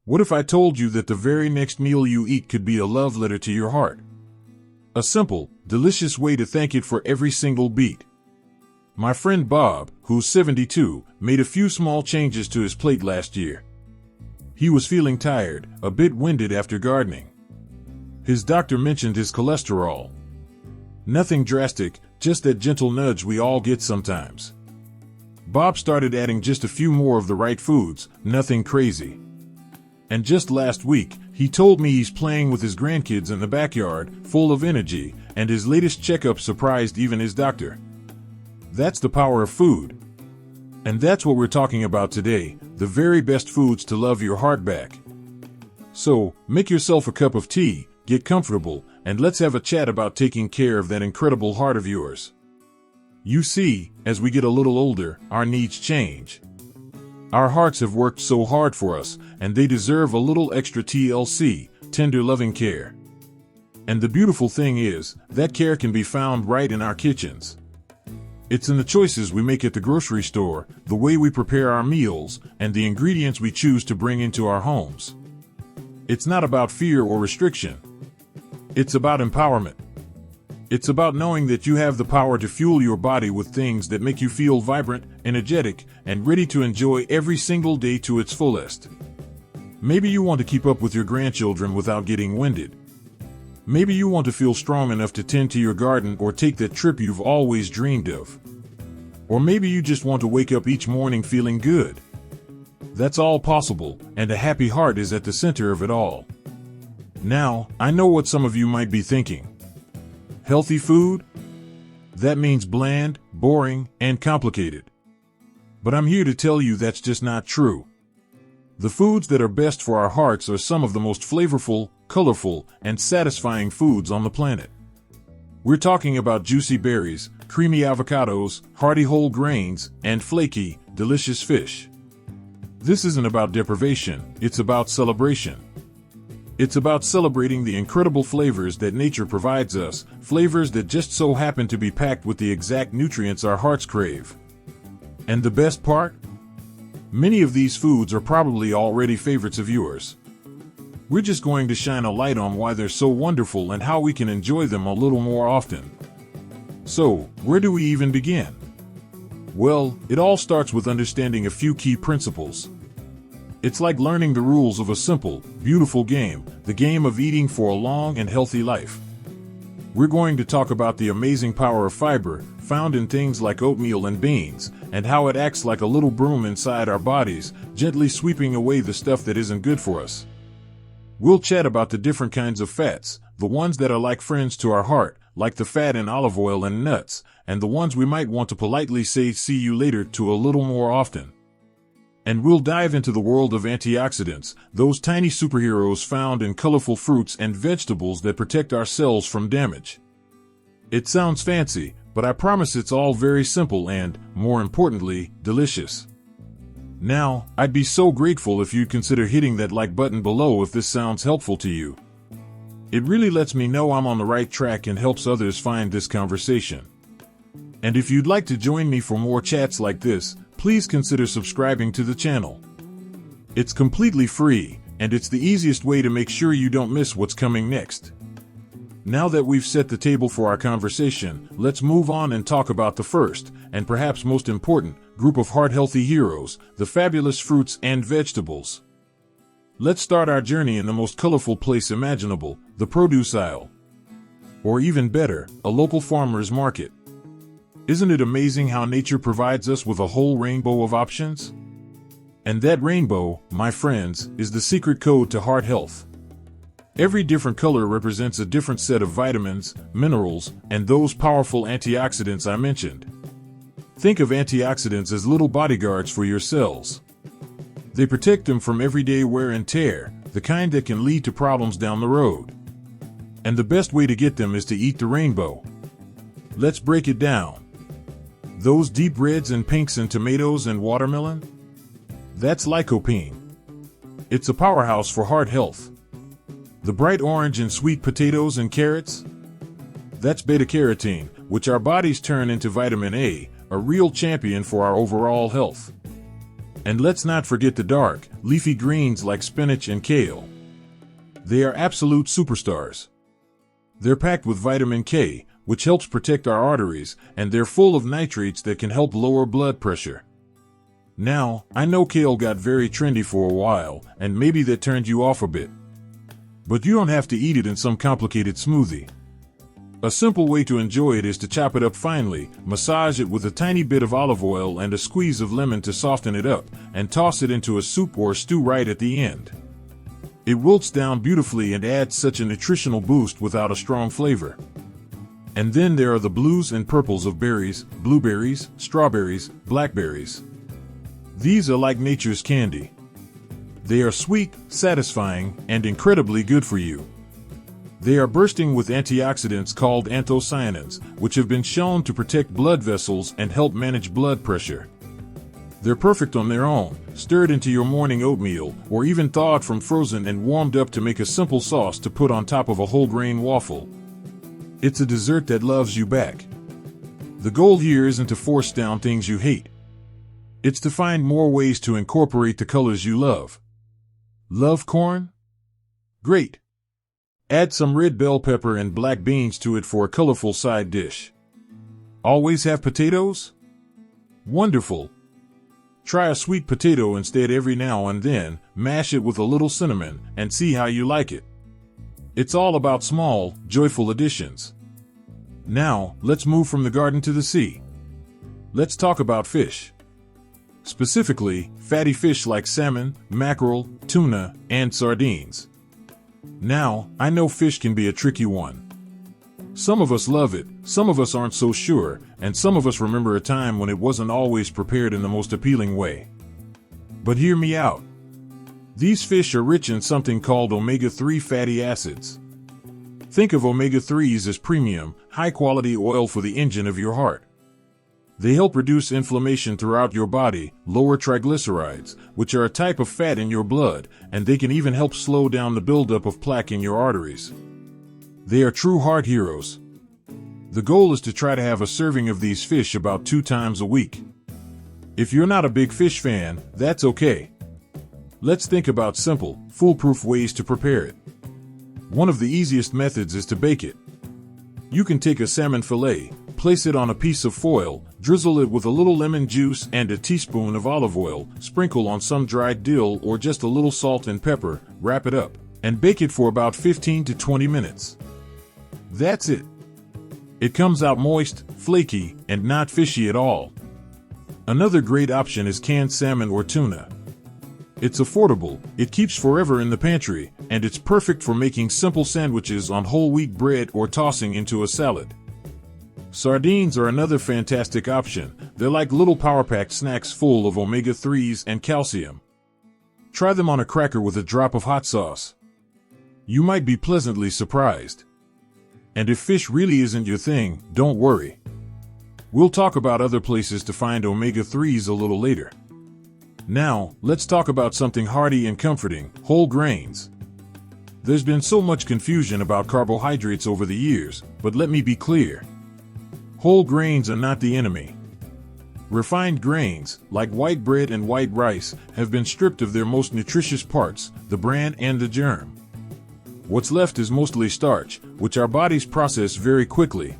What if I told you that the very next meal you eat could be a love letter to your heart? A simple, delicious way to thank it for every single beat. My friend Bob, who's 72, made a few small changes to his plate last year. He was feeling tired, a bit winded after gardening. His doctor mentioned his cholesterol. Nothing drastic, just that gentle nudge we all get sometimes. Bob started adding just a few more of the right foods, nothing crazy. And just last week, he told me he's playing with his grandkids in the backyard, full of energy, and his latest checkup surprised even his doctor. That's the power of food. And that's what we're talking about today, the very best foods to love your heart back. So, make yourself a cup of tea, get comfortable, and let's have a chat about taking care of that incredible heart of yours. You see, as we get a little older, our needs change. Our hearts have worked so hard for us, and they deserve a little extra TLC, tender loving care. And the beautiful thing is, that care can be found right in our kitchens. It's in the choices we make at the grocery store, the way we prepare our meals, and the ingredients we choose to bring into our homes. It's not about fear or restriction. It's about empowerment. It's about knowing that you have the power to fuel your body with things that make you feel vibrant, energetic, and ready to enjoy every single day to its fullest. Maybe you want to keep up with your grandchildren without getting winded. Maybe you want to feel strong enough to tend to your garden or take that trip you've always dreamed of. Or maybe you just want to wake up each morning feeling good. That's all possible, and a happy heart is at the center of it all. Now, I know what some of you might be thinking. Healthy food? That means bland, boring, and complicated. But I'm here to tell you that's just not true. The foods that are best for our hearts are some of the most flavorful, colorful, and satisfying foods on the planet. We're talking about juicy berries, creamy avocados, hearty whole grains, and flaky, delicious fish. This isn't about deprivation, it's about celebration. It's about celebrating the incredible flavors that nature provides us, flavors that just so happen to be packed with the exact nutrients our hearts crave. And the best part? Many of these foods are probably already favorites of yours. We're just going to shine a light on why they're so wonderful and how we can enjoy them a little more often. So, where do we even begin? Well, it all starts with understanding a few key principles. It's like learning the rules of a simple, beautiful game, the game of eating for a long and healthy life. We're going to talk about the amazing power of fiber, found in things like oatmeal and beans, and how it acts like a little broom inside our bodies, gently sweeping away the stuff that isn't good for us. We'll chat about the different kinds of fats, the ones that are like friends to our heart, like the fat in olive oil and nuts, and the ones we might want to politely say see you later to a little more often. And we'll dive into the world of antioxidants, those tiny superheroes found in colorful fruits and vegetables that protect our cells from damage. It sounds fancy, but I promise it's all very simple and, more importantly, delicious. Now, I'd be so grateful if you'd consider hitting that like button below if this sounds helpful to you. It really lets me know I'm on the right track and helps others find this conversation. And if you'd like to join me for more chats like this, please consider subscribing to the channel. It's completely free, and it's the easiest way to make sure you don't miss what's coming next. Now that we've set the table for our conversation, let's move on and talk about the first, and perhaps most important, group of heart-healthy heroes, the fabulous fruits and vegetables. Let's start our journey in the most colorful place imaginable, the produce aisle. Or even better, a local farmer's market. Isn't it amazing how nature provides us with a whole rainbow of options? And that rainbow, my friends, is the secret code to heart health. Every different color represents a different set of vitamins, minerals, and those powerful antioxidants I mentioned. Think of antioxidants as little bodyguards for your cells. They protect them from everyday wear and tear, the kind that can lead to problems down the road. And the best way to get them is to eat the rainbow. Let's break it down. Those deep reds and pinks in tomatoes and watermelon? That's lycopene. It's a powerhouse for heart health. The bright orange in sweet potatoes and carrots? That's beta-carotene, which our bodies turn into vitamin A, a real champion for our overall health. And let's not forget the dark, leafy greens like spinach and kale. They are absolute superstars. They're packed with vitamin K, which helps protect our arteries, and they're full of nitrates that can help lower blood pressure. Now, I know kale got very trendy for a while, and maybe that turned you off a bit. But you don't have to eat it in some complicated smoothie. A simple way to enjoy it is to chop it up finely, massage it with a tiny bit of olive oil and a squeeze of lemon to soften it up, and toss it into a soup or stew right at the end. It wilts down beautifully and adds such a nutritional boost without a strong flavor. And then there are the blues and purples of berries, blueberries, strawberries, blackberries. These are like nature's candy. They are sweet, satisfying, and incredibly good for you. They are bursting with antioxidants called anthocyanins, which have been shown to protect blood vessels and help manage blood pressure. They're perfect on their own, stirred into your morning oatmeal, or even thawed from frozen and warmed up to make a simple sauce to put on top of a whole grain waffle. It's a dessert that loves you back. The goal here isn't to force down things you hate. It's to find more ways to incorporate the colors you love. Love corn? Great. Add some red bell pepper and black beans to it for a colorful side dish. Always have potatoes? Wonderful. Try a sweet potato instead every now and then, mash it with a little cinnamon, and see how you like it. It's all about small, joyful additions. Now, let's move from the garden to the sea. Let's talk about fish. Specifically, fatty fish like salmon, mackerel, tuna, and sardines. Now, I know fish can be a tricky one. Some of us love it, some of us aren't so sure, and some of us remember a time when it wasn't always prepared in the most appealing way. But hear me out. These fish are rich in something called omega-3 fatty acids. Think of omega-3s as premium, high-quality oil for the engine of your heart. They help reduce inflammation throughout your body, lower triglycerides, which are a type of fat in your blood, and they can even help slow down the buildup of plaque in your arteries. They are true heart heroes. The goal is to try to have a serving of these fish about 2 times a week. If you're not a big fish fan, that's okay. Let's think about simple, foolproof ways to prepare it. One of the easiest methods is to bake it. You can take a salmon fillet, place it on a piece of foil, drizzle it with a little lemon juice and a teaspoon of olive oil, sprinkle on some dried dill or just a little salt and pepper, wrap it up, and bake it for about 15 to 20 minutes. That's it. It comes out moist, flaky, and not fishy at all. Another great option is canned salmon or tuna. It's affordable, it keeps forever in the pantry, and it's perfect for making simple sandwiches on whole wheat bread or tossing into a salad. Sardines are another fantastic option. They're like little power-packed snacks full of omega-3s and calcium. Try them on a cracker with a drop of hot sauce. You might be pleasantly surprised. And if fish really isn't your thing, don't worry. We'll talk about other places to find omega-3s a little later. Now, let's talk about something hearty and comforting, whole grains. There's been so much confusion about carbohydrates over the years, but let me be clear. Whole grains are not the enemy. Refined grains, like white bread and white rice, have been stripped of their most nutritious parts, the bran and the germ. What's left is mostly starch, which our bodies process very quickly.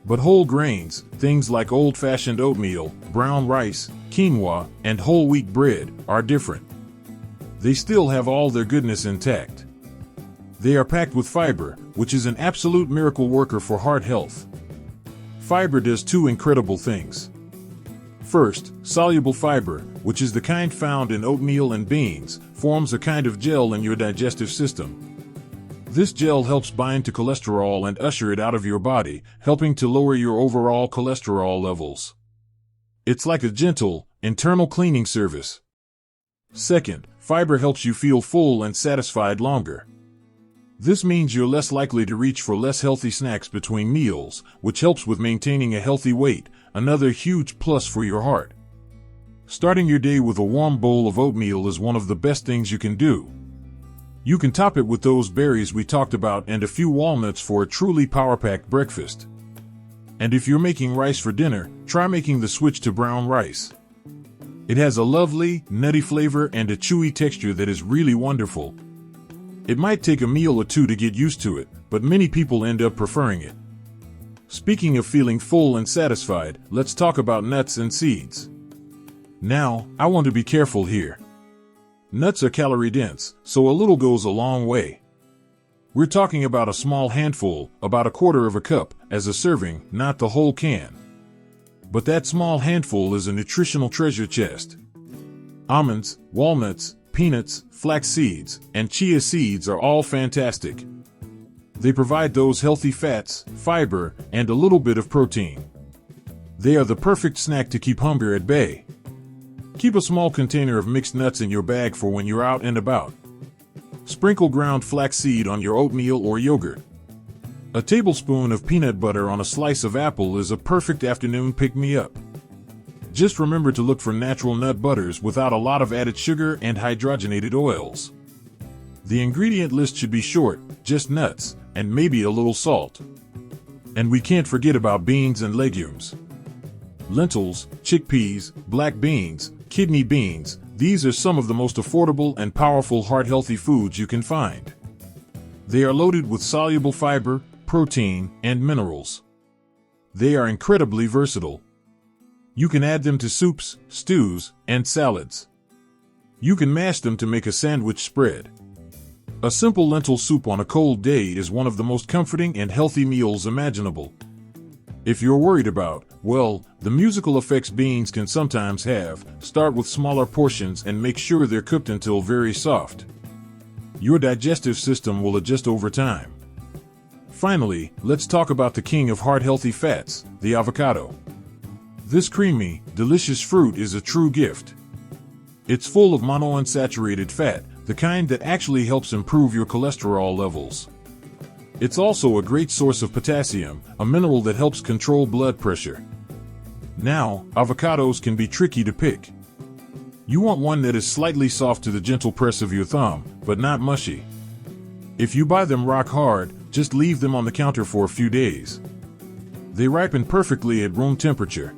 But whole grains, things like old-fashioned oatmeal, brown rice, quinoa, and whole wheat bread, are different. They still have all their goodness intact. They are packed with fiber, which is an absolute miracle worker for heart health. Fiber does 2 incredible things. First, soluble fiber, which is the kind found in oatmeal and beans, forms a kind of gel in your digestive system. This gel helps bind to cholesterol and usher it out of your body, helping to lower your overall cholesterol levels. It's like a gentle, internal cleaning service. Second, fiber helps you feel full and satisfied longer. This means you're less likely to reach for less healthy snacks between meals, which helps with maintaining a healthy weight, another huge plus for your heart. Starting your day with a warm bowl of oatmeal is one of the best things you can do. You can top it with those berries we talked about and a few walnuts for a truly power-packed breakfast. And if you're making rice for dinner, try making the switch to brown rice. It has a lovely, nutty flavor and a chewy texture that is really wonderful. It might take a meal or two to get used to it, but many people end up preferring it. Speaking of feeling full and satisfied, let's talk about nuts and seeds. Now, I want to be careful here. Nuts are calorie dense, so a little goes a long way. We're talking about a small handful, about a quarter of a cup, as a serving, not the whole can. But that small handful is a nutritional treasure chest. Almonds, walnuts, peanuts, flax seeds, and chia seeds are all fantastic. They provide those healthy fats, fiber, and a little bit of protein. They are the perfect snack to keep hunger at bay. Keep a small container of mixed nuts in your bag for when you're out and about. Sprinkle ground flaxseed on your oatmeal or yogurt. A tablespoon of peanut butter on a slice of apple is a perfect afternoon pick-me-up. Just remember to look for natural nut butters without a lot of added sugar and hydrogenated oils. The ingredient list should be short, just nuts, and maybe a little salt. And we can't forget about beans and legumes. Lentils, chickpeas, black beans, kidney beans, these are some of the most affordable and powerful heart-healthy foods you can find. They are loaded with soluble fiber, protein, and minerals. They are incredibly versatile. You can add them to soups, stews, and salads. You can mash them to make a sandwich spread. A simple lentil soup on a cold day is one of the most comforting and healthy meals imaginable. If you're worried about, well, the musical effects beans can sometimes have, start with smaller portions and make sure they're cooked until very soft. Your digestive system will adjust over time. Finally, let's talk about the king of heart-healthy fats, the avocado. This creamy, delicious fruit is a true gift. It's full of monounsaturated fat, the kind that actually helps improve your cholesterol levels. It's also a great source of potassium, a mineral that helps control blood pressure. Now, avocados can be tricky to pick. You want one that is slightly soft to the gentle press of your thumb, but not mushy. If you buy them rock hard, just leave them on the counter for a few days. They ripen perfectly at room temperature.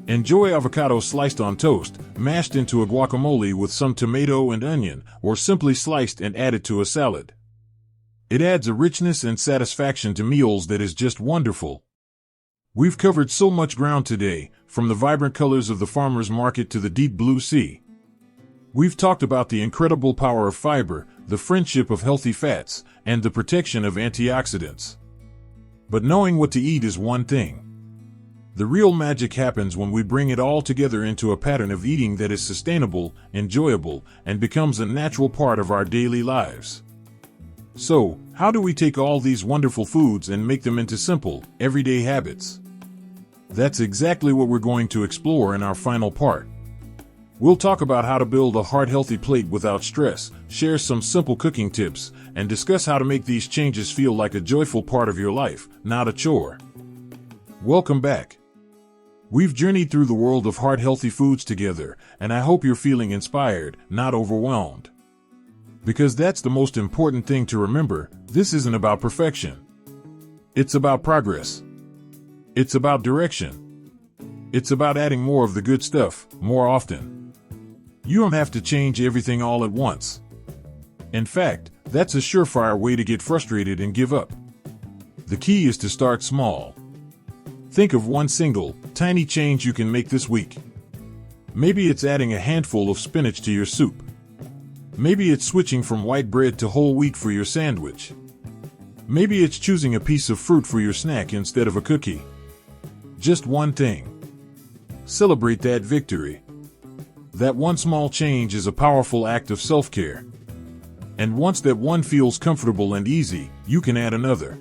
Enjoy avocado sliced on toast, mashed into a guacamole with some tomato and onion, or simply sliced and added to a salad. It adds a richness and satisfaction to meals that is just wonderful. We've covered so much ground today, from the vibrant colors of the farmer's market to the deep blue sea. We've talked about the incredible power of fiber, the friendship of healthy fats, and the protection of antioxidants. But knowing what to eat is one thing. The real magic happens when we bring it all together into a pattern of eating that is sustainable, enjoyable, and becomes a natural part of our daily lives. So, how do we take all these wonderful foods and make them into simple, everyday habits? That's exactly what we're going to explore in our final part. We'll talk about how to build a heart-healthy plate without stress, share some simple cooking tips, and discuss how to make these changes feel like a joyful part of your life, not a chore. Welcome back. We've journeyed through the world of heart-healthy foods together, and I hope you're feeling inspired, not overwhelmed. Because that's the most important thing to remember, this isn't about perfection. It's about progress. It's about direction. It's about adding more of the good stuff, more often. You don't have to change everything all at once. In fact, that's a surefire way to get frustrated and give up. The key is to start small. Think of one single, tiny change you can make this week. Maybe it's adding a handful of spinach to your soup. Maybe it's switching from white bread to whole wheat for your sandwich. Maybe it's choosing a piece of fruit for your snack instead of a cookie. Just one thing. Celebrate that victory. That one small change is a powerful act of self-care. And once that one feels comfortable and easy, you can add another.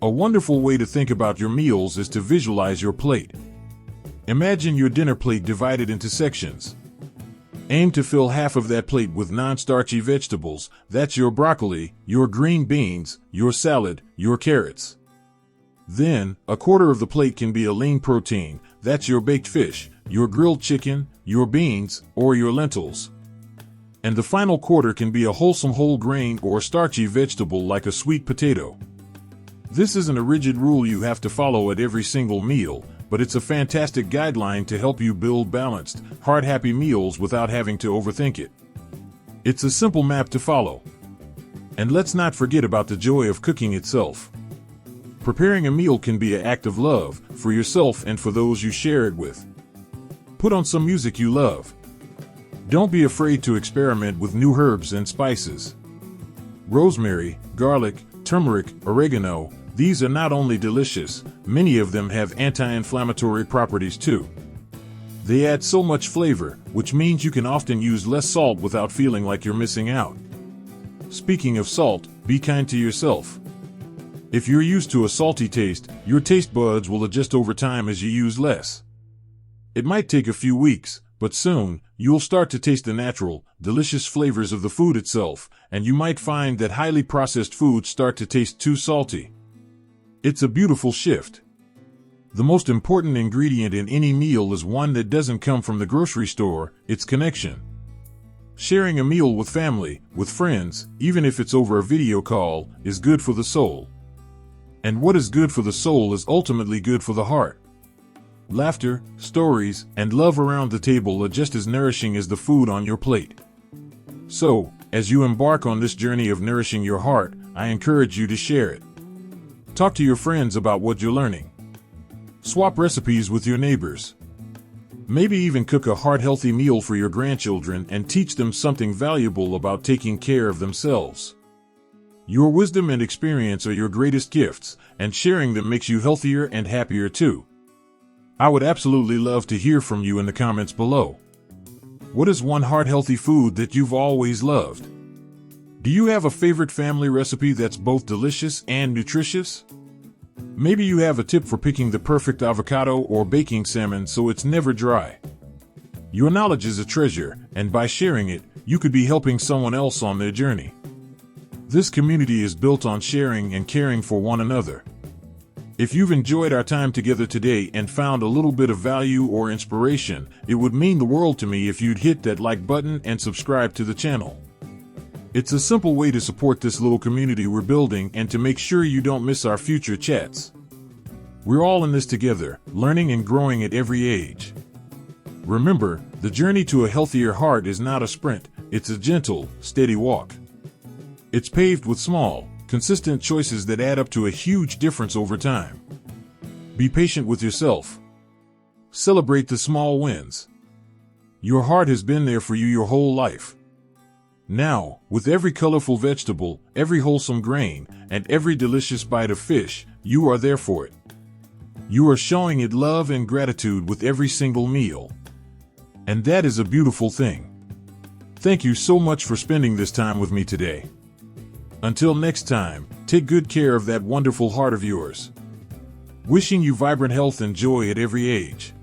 A wonderful way to think about your meals is to visualize your plate. Imagine your dinner plate divided into sections. Aim to fill half of that plate with non-starchy vegetables. That's your broccoli, your green beans, your salad, your carrots. Then, a quarter of the plate can be a lean protein. That's your baked fish, your grilled chicken, your beans, or your lentils. And the final quarter can be a wholesome whole grain or starchy vegetable like a sweet potato. This isn't a rigid rule you have to follow at every single meal, but it's a fantastic guideline to help you build balanced, heart-happy meals without having to overthink it. It's a simple map to follow. And let's not forget about the joy of cooking itself. Preparing a meal can be an act of love for yourself and for those you share it with. Put on some music you love. Don't be afraid to experiment with new herbs and spices. Rosemary, garlic, turmeric, oregano, these are not only delicious, many of them have anti-inflammatory properties too. They add so much flavor, which means you can often use less salt without feeling like you're missing out. Speaking of salt, be kind to yourself. If you're used to a salty taste, your taste buds will adjust over time as you use less. It might take a few weeks, but soon, you'll start to taste the natural, delicious flavors of the food itself, and you might find that highly processed foods start to taste too salty. It's a beautiful shift. The most important ingredient in any meal is one that doesn't come from the grocery store, it's connection. Sharing a meal with family, with friends, even if it's over a video call, is good for the soul. And what is good for the soul is ultimately good for the heart. Laughter, stories, and love around the table are just as nourishing as the food on your plate. So, as you embark on this journey of nourishing your heart, I encourage you to share it. Talk to your friends about what you're learning. Swap recipes with your neighbors. Maybe even cook a heart-healthy meal for your grandchildren and teach them something valuable about taking care of themselves. Your wisdom and experience are your greatest gifts, and sharing them makes you healthier and happier too. I would absolutely love to hear from you in the comments below. What is one heart-healthy food that you've always loved? Do you have a favorite family recipe that's both delicious and nutritious? Maybe you have a tip for picking the perfect avocado or baking salmon so it's never dry. Your knowledge is a treasure, and by sharing it, you could be helping someone else on their journey. This community is built on sharing and caring for one another. If you've enjoyed our time together today and found a little bit of value or inspiration, it would mean the world to me if you'd hit that like button and subscribe to the channel. It's a simple way to support this little community we're building and to make sure you don't miss our future chats. We're all in this together, learning and growing at every age. Remember, the journey to a healthier heart is not a sprint, it's a gentle, steady walk. It's paved with small, consistent choices that add up to a huge difference over time. Be patient with yourself. Celebrate the small wins. Your heart has been there for you your whole life. Now, with every colorful vegetable, every wholesome grain, and every delicious bite of fish, you are there for it. You are showing it love and gratitude with every single meal. And that is a beautiful thing. Thank you so much for spending this time with me today. Until next time, take good care of that wonderful heart of yours. Wishing you vibrant health and joy at every age.